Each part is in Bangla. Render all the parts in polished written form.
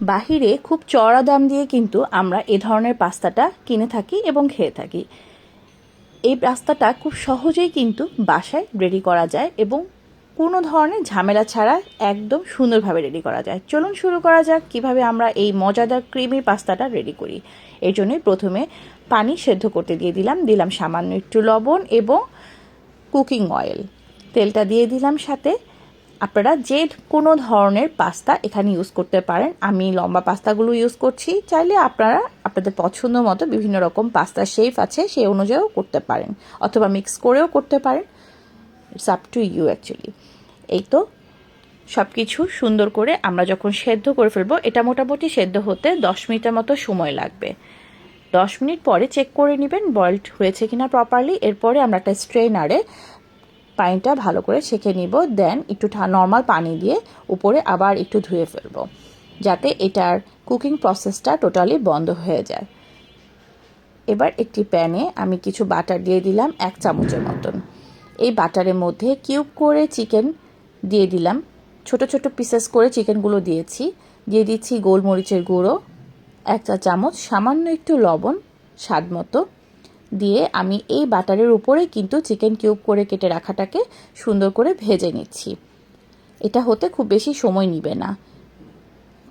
বাহিরে খুব চড়া দাম দিয়ে কিন্তু আমরা এ ধরনের পাস্তাটা কিনে থাকি এবং খেয়ে থাকি। এই পাস্তাটা খুব সহজেই কিন্তু বাসায় রেডি করা যায় এবং কোনো ধরনের ঝামেলা ছাড়া একদম সুন্দরভাবে রেডি করা যায়। চলুন শুরু করা যাক কিভাবে আমরা এই মজাদার ক্রিমি পাস্তাটা রেডি করি। এর জন্যই প্রথমে পানি সেদ্ধ করতে দিলাম সামান্য একটু লবণ এবং কুকিং অয়েল, তেলটা দিয়ে দিলাম সাথে। আপনারা যে কোনো ধরনের পাস্তা এখানে ইউজ করতে পারেন। আমি লম্বা পাস্তাগুলো ইউজ করছি, চাইলে আপনারা আপনাদের পছন্দ মতো বিভিন্ন রকম পাস্তা শেপ আছে সেই অনুযায়ীও করতে পারেন, অথবা মিক্স করেও করতে পারেন। It's up to you actually. এই তো সব কিছু সুন্দর করে আমরা যখন সেদ্ধ করে ফেলবো, এটা মোটামুটি সেদ্ধ হতে 10 মিনিটের মতো সময় লাগবে। 10 মিনিট পরে চেক করে নেবেন বয়েলড হয়েছে কিনা প্রপারলি। এরপরে আমরা একটা স্ট্রেনারে পানিটা ভালো করে ছেঁকে নিব, দেন একটু নর্মাল পানি দিয়ে উপরে আবার একটু ধুয়ে ফেলবো, যাতে এটার কুকিং প্রসেসটা টোটালি বন্ধ হয়ে যায়। এবার একটি প্যানে আমি কিছু বাটার দিয়ে দিলাম 1 চামচের মতন। এই বাটারের মধ্যে কিউব করে চিকেন দিয়ে দিলাম, ছোট ছোট পিসেস করে চিকেনগুলো দিয়েছি। দিয়ে দিচ্ছি গোলমরিচের গুঁড়ো 1 চা চামচ, সামান্য একটু লবণ স্বাদ মতো দিয়ে আমি এই বাটারের উপরে কিন্তু চিকেন কিউব করে কেটে রাখাটাকে সুন্দর করে ভেজে নিচ্ছি। এটা হতে খুব বেশি সময় নেবে না,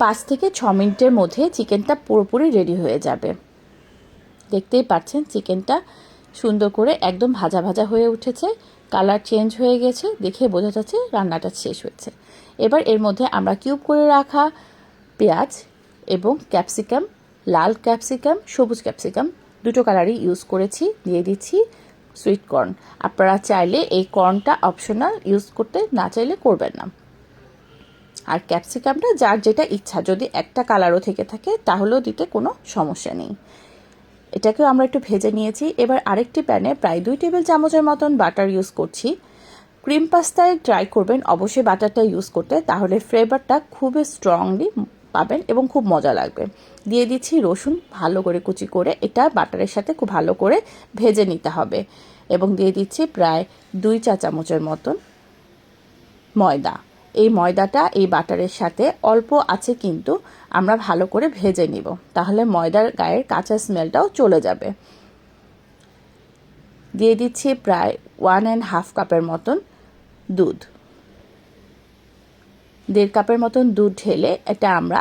5 থেকে 6 মিনিটের মধ্যে চিকেনটা পুরোপুরি রেডি হয়ে যাবে। দেখতেই পাচ্ছেন চিকেনটা সুন্দর করে একদম ভাজা ভাজা হয়ে উঠেছে, কালার চেঞ্জ হয়ে গেছে, দেখে বোঝা যাচ্ছে রান্নাটা শেষ হয়েছে। এবার এর মধ্যে আমরা কিউব করে রাখা পেঁয়াজ এবং ক্যাপসিকাম, লাল ক্যাপসিকাম, সবুজ ক্যাপসিকাম, দুটো কালারই ইউজ করেছি, দিয়ে দিচ্ছি সুইট কর্ন। আপনারা চাইলে এই কর্নটা অপশনাল, ইউজ করতে না চাইলে করবেন না। আর ক্যাপসিকামটা যার যেটা ইচ্ছা, যদি একটা কালারও থেকে থাকে তাহলেও দিতে কোনো সমস্যা নেই। এটাকেও আমরা একটু ভেজে নিয়েছি। এবার আরেকটি প্যানে প্রায় 2 টেবিল চামচের মতন বাটার ইউজ করছি। ক্রিম পাস্তায় ট্রাই করবেন অবশ্যই বাটারটা ইউজ করতে, তাহলে ফ্লেভারটা খুবই স্ট্রংলি পাবেন এবং খুব মজা লাগবে। দিয়ে দিচ্ছি রসুন, ভালো করে কুচি করে এটা বাটারের সাথে খুব ভালো করে ভেজে নিতে হবে। এবং দিয়ে দিচ্ছি প্রায় 2 চা চামচের মতন ময়দা। এই ময়দাটা এই বাটারের সাথে অল্প আছে কিন্তু আমরা ভালো করে ভেজে নিব, তাহলে ময়দার গায়ের কাঁচা স্মেলটাও চলে যাবে। দিয়ে দিচ্ছি প্রায় 1.5 কাপের মতন দুধ। 1.5 কাপের মতন দুধ ঢেলে এটা আমরা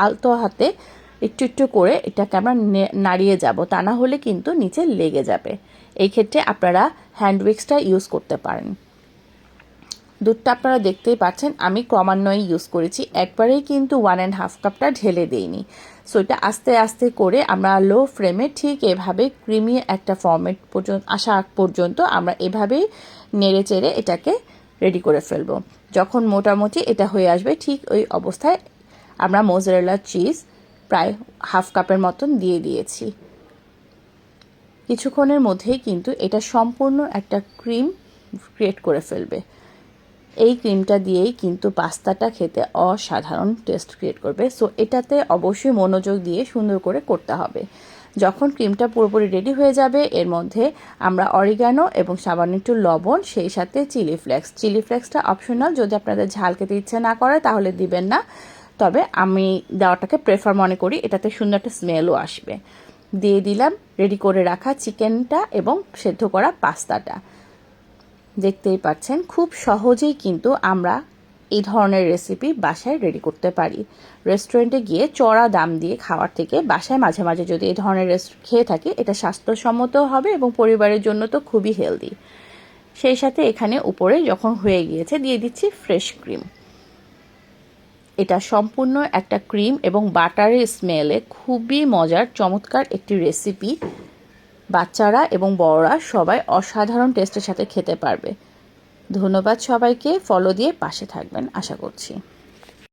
আলতো হাতে একটু একটু করে এটাকে আমরা নাড়িয়ে যাব, তা না হলে কিন্তু নিচে লেগে যাবে। এই ক্ষেত্রে আপনারা হ্যান্ড উইক্সটা ইউজ করতে পারেন। দুধটা আপনারা দেখতেই পাচ্ছেন আমি ক্রমান্বয়ে ইউজ করেছি, একবারেই কিন্তু 1.5 কাপটা ঢেলে দেইনি। সো এটা আস্তে আস্তে করে আমরা লো ফ্লেমে ঠিক এভাবে ক্রিমি একটা ফর্মেট পর্যন্ত আসা পর্যন্ত আমরা এভাবেই নেড়ে চেড়ে এটাকে রেডি করে ফেলবো। যখন মোটামুটি এটা হয়ে আসবে ঠিক ওই অবস্থায় আমরা মোজারেলা চিজ প্রায় 1/2 কাপের মতন দিয়ে দিয়েছি। কিছুক্ষণের মধ্যেই কিন্তু এটা সম্পূর্ণ একটা ক্রিম ক্রিয়েট করে ফেলবে। এই ক্রিমটা দিয়েই কিন্তু পাস্তাটা খেতে অসাধারণ টেস্ট ক্রিয়েট করবে। সো এটাতে অবশ্যই মনোযোগ দিয়ে সুন্দর করে করতে হবে। যখন ক্রিমটা পুরোপুরি রেডি হয়ে যাবে, এর মধ্যে আমরা অরিগানো এবং সামান্য একটু লবণ, সেই সাথে চিলি ফ্লেক্সটা অপশনাল, যদি আপনাদের ঝাল খেতে ইচ্ছে না করে তাহলে দিবেন না, তবে আমি দেওয়াটাকে প্রেফার মনে করি, এটাতে সুন্দর একটা স্মেলও আসবে। দিয়ে দিলাম রেডি করে রাখা চিকেনটা এবং সেদ্ধ করা পাস্তাটা। দেখতেই পাচ্ছেন খুব সহজেই কিন্তু আমরা এই ধরনের রেসিপি বাসায় রেডি করতে পারি। রেস্টুরেন্টে গিয়ে চড়া দাম দিয়ে খাওয়ার থেকে বাসায় মাঝে মাঝে যদি এই ধরনের খেয়ে থাকি, এটা স্বাস্থ্যসম্মত হবে এবং পরিবারের জন্য তো খুবই হেলদি। সেই সাথে এখানে উপরে যখন হয়ে গিয়েছে দিয়ে দিচ্ছি ফ্রেশ ক্রিম। এটা সম্পূর্ণ একটা ক্রিম এবং বাটারের স্মেলে খুবই মজার চমৎকার একটি রেসিপি। বাচ্চারা এবং বড়রা সবাই অসাধারণ টেস্টের সাথে খেতে পারবে। ধন্যবাদ সবাইকে, ফলো দিয়ে পাশে থাকবেন আশা করছি।